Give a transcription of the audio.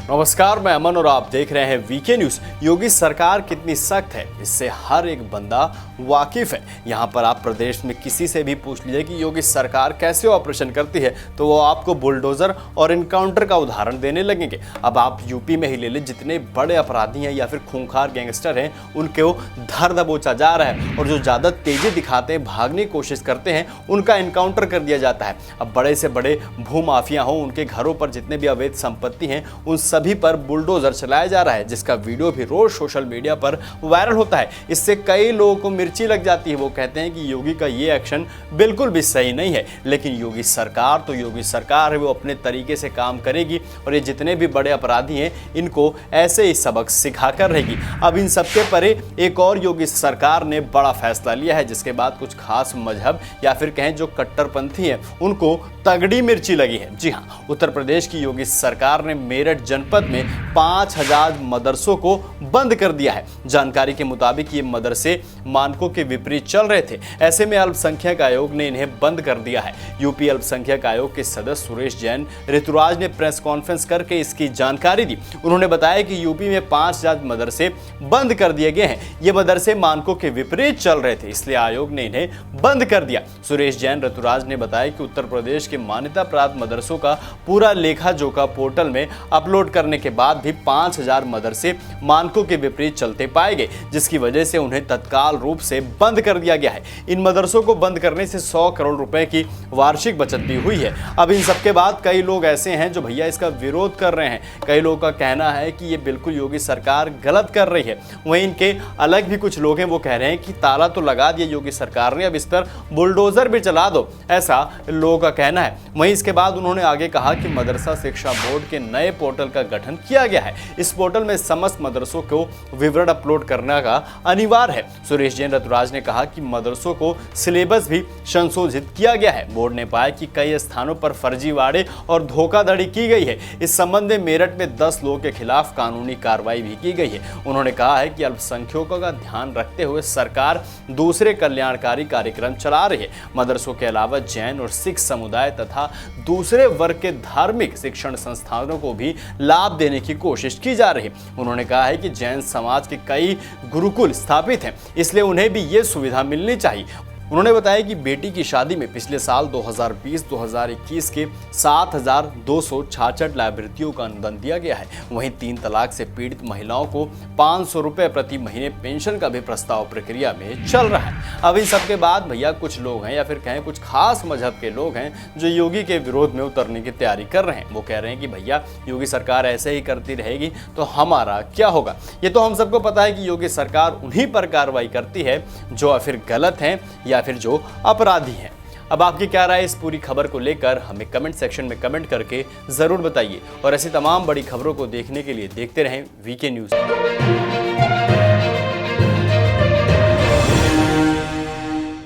नमस्कार, मैं अमन और आप देख रहे हैं वीके न्यूज। योगी सरकार कितनी सख्त है इससे हर एक बंदा वाकिफ है। यहाँ पर आप प्रदेश में किसी से भी पूछ लीजिए कि योगी सरकार कैसे ऑपरेशन करती है तो वो आपको बुलडोजर और इनकाउंटर का उदाहरण देने लगेंगे। अब आप यूपी में ही ले लें, जितने बड़े अपराधी हैं या फिर खूंखार गैंगस्टर हैं उनको धर दबोचा जा रहा है और जो ज़्यादा तेजी दिखाते हैं, भागने की कोशिश करते हैं, उनका इनकाउंटर कर दिया जाता है। अब बड़े से बड़े भूमाफिया हों, उनके घरों पर जितने भी अवैध संपत्ति हैं उन सभी पर बुलडोजर चलाया जा रहा है, जिसका वीडियो भी रोज सोशल मीडिया पर वायरल होता है। इससे कई लोगों को मिर्ची लग जाती है। वो कहते हैं कि योगी का ये एक्शन बिल्कुल भी सही नहीं है, लेकिन योगी सरकार तो योगी सरकार है, वो अपने तरीके से काम करेगी और ये जितने भी बड़े अपराधी हैं इनको ऐसे ही सबक सिखा कर रहेगी। अब इन सबके परे एक और योगी सरकार ने बड़ा फैसला लिया है, जिसके बाद कुछ खास मजहब या फिर कहें जो कट्टरपंथी हैं उनको तगड़ी मिर्ची लगी है। जी हाँ, उत्तर प्रदेश की योगी सरकार ने मेरठ जनपद में 5000 मदरसों को बंद कर दिया है। जानकारी के मुताबिक ये मदरसे मानकों के विपरीत चल रहे थे। ऐसे में अल्पसंख्यक आयोग ने इन्हें बंद कर दिया है। यूपी अल्पसंख्यक आयोग के सदस्य सुरेश जैन ऋतुराज ने प्रेस कॉन्फ्रेंस करके इसकी जानकारी दी। उन्होंने बताया कि यूपी में 5000 मदरसे बंद कर दिए गए हैं। ये मदरसे मानकों के विपरीत चल रहे थे, इसलिए आयोग ने इन्हें बंद कर दिया। सुरेश जैन ऋतुराज ने बताया कि उत्तर प्रदेश के मान्यता प्राप्त मदरसों का पूरा लेखा जोखा पोर्टल में अपलोड करने के बाद भी 5000 मदरसे मानकों के विपरीत चलते पाए गए, जिसकी वजह से उन्हें तत्काल रूप से बंद कर दिया गया है। इन मदरसों को बंद करने से 100 करोड़ रुपए की वार्षिक बचत भी हुई है। अब इन सबके बाद कई लोग ऐसे हैं जो भैया इसका विरोध कर रहे हैं। कई लोगों का कहना है कि ये बिल्कुल योगी सरकार गलत कर रही है। वहीं इनके अलग भी कुछ लोग हैं, वो कह रहे हैं कि ताला तो लगा दिया योगी सरकार ने, अब इस पर बुलडोजर भी चला दो, ऐसा लोगों का कहना है। वहीं इसके बाद उन्होंने आगे कहा कि मदरसा शिक्षा बोर्ड के नए पोर्टल का गठन किया गया है। इस पोर्टल में समस्त मदरसों को विवरण अपलोड करने का अनिवार्य है। सुरेश जैन ऋतुराज ने कहा कि मदरसों को सिलेबस भी संशोधित किया गया है। बोर्ड ने पाया कि कई स्थानों पर फर्जीवाड़े और धोखाधड़ी की गई है। इस संबंध में मेरठ में 10 लोगों के खिलाफ कानूनी कार्रवाई भी की गई है। उन्होंने कहा है कि अल्पसंख्यकों का ध्यान रखते हुए सरकार दूसरे कल्याणकारी कार्यक्रम चला रही है। मदरसों के अलावा जैन और सिख समुदाय तथा दूसरे वर्ग के धार्मिक शिक्षण संस्थानों को भी लाभ देने की कोशिश की जा रही है। उन्होंने कहा है कि जैन समाज के कई गुरुकुल स्थापित हैं, इसलिए उन्हें भी ये सुविधा मिलनी चाहिए। उन्होंने बताया कि बेटी की शादी में पिछले साल 2020-2021 के 7266 लाभार्थियों का अनुदान दिया गया है। वहीं 3 तलाक से पीड़ित महिलाओं को 500 रुपये प्रति महीने पेंशन का भी प्रस्ताव प्रक्रिया में चल रहा है। अब इन सबके बाद भैया कुछ लोग हैं या फिर कहें कुछ खास मजहब के लोग हैं जो योगी के विरोध में उतरने की तैयारी कर रहे हैं। वो कह रहे हैं कि भैया योगी सरकार ऐसे ही करती रहेगी तो हमारा क्या होगा। ये तो हम सबको पता है कि योगी सरकार उन्हीं पर कार्रवाई करती है जो फिर गलत हैं या फिर जो अपराधी हैं। अब आपकी क्या राय इस पूरी खबर को लेकर हमें कमेंट सेक्शन में कमेंट करके जरूर बताइए और ऐसी तमाम बड़ी खबरों को देखने के लिए देखते रहें वीके न्यूज़।